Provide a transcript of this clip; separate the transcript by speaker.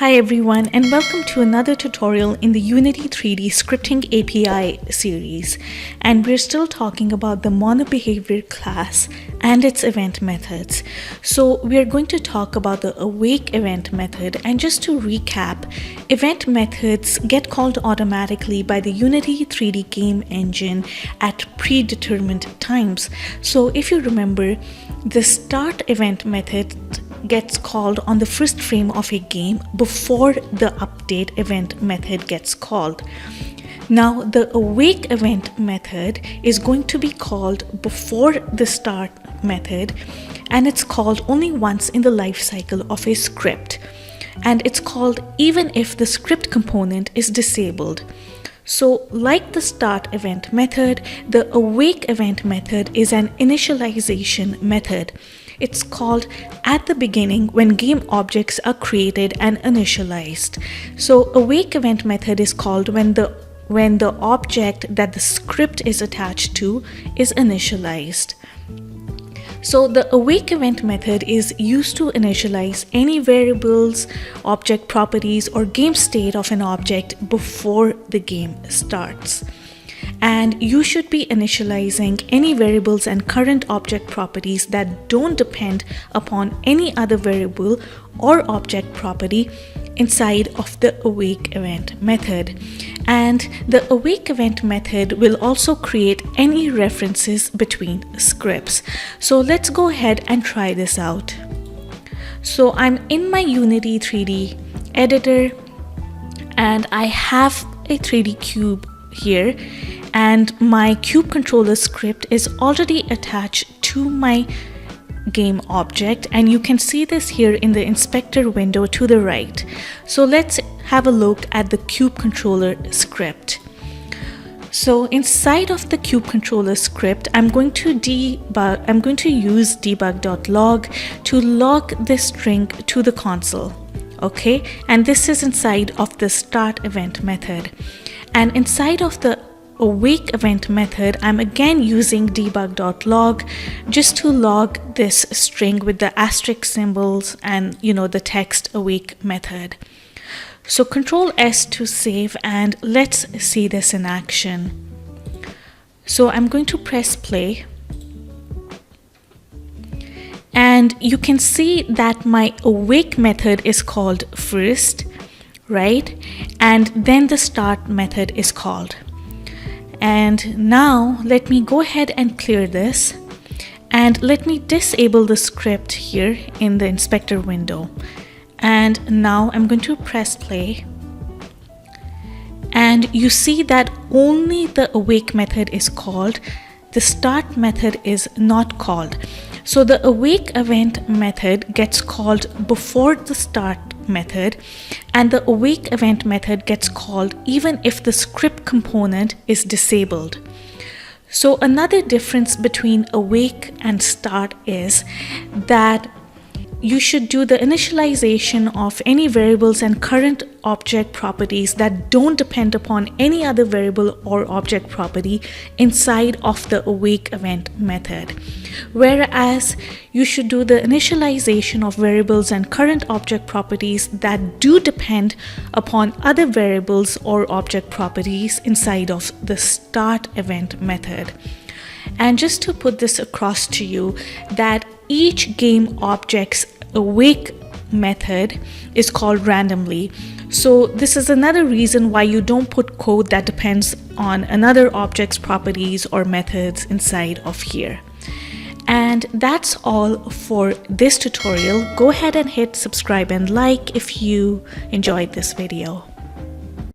Speaker 1: Hi everyone, and welcome to another tutorial in the Unity 3D Scripting API series. And we're still talking about the MonoBehavior class and its event methods. So we're going to talk about the awake event method, and just to recap, event methods get called automatically by the Unity 3D game engine at predetermined times. So if you remember, the start event method gets called on the first frame of a game before the update event method gets called. Now the awake event method is going to be called before the start method, and it's called only once in the life cycle of a script, and it's called even if the script component is disabled. So like the start event method, the awake event method is an initialization method. It's called at the beginning when game objects are created and initialized. So awake event method is called when the object that the script is attached to is initialized. So the awake event method is used to initialize any variables, object properties, or game state of an object before the game starts. And you should be initializing any variables and current object properties that don't depend upon any other variable or object property inside of the awake event method. And the awake event method will also create any references between scripts. So let's go ahead and try this out. So I'm in my Unity 3D editor, and I have a 3D cube here, and my cube controller script is already attached to my game object, and you can see this here in the inspector window to the right. So let's have a look at the cube controller script. So inside of the cube controller script, I'm going to use debug.log to log this string to the console. Okay, and this is inside of the start event method. And inside of the awake event method, I'm again using debug.log just to log this string with the asterisk symbols and the text awake method. So Control S to save, and let's see this in action. So I'm going to press play, and you can see that my awake method is called first, right? And then the start method is called. And now let me go ahead and clear this, and let me disable the script here in the inspector window. And now I'm going to press play, and you see that only the awake method is called. The start method is not called. So the awake event method gets called before the start method, and the awake event method gets called even if the script component is disabled. So another difference between awake and start is that you should do the initialization of any variables and current object properties that don't depend upon any other variable or object property inside of the awake event method. Whereas you should do the initialization of variables and current object properties that do depend upon other variables or object properties inside of the start event method. And just to put this across to you, that each game object's awake method is called randomly. So this is another reason why you don't put code that depends on another object's properties or methods inside of here. And that's all for this tutorial. Go ahead and hit subscribe and like if you enjoyed this video.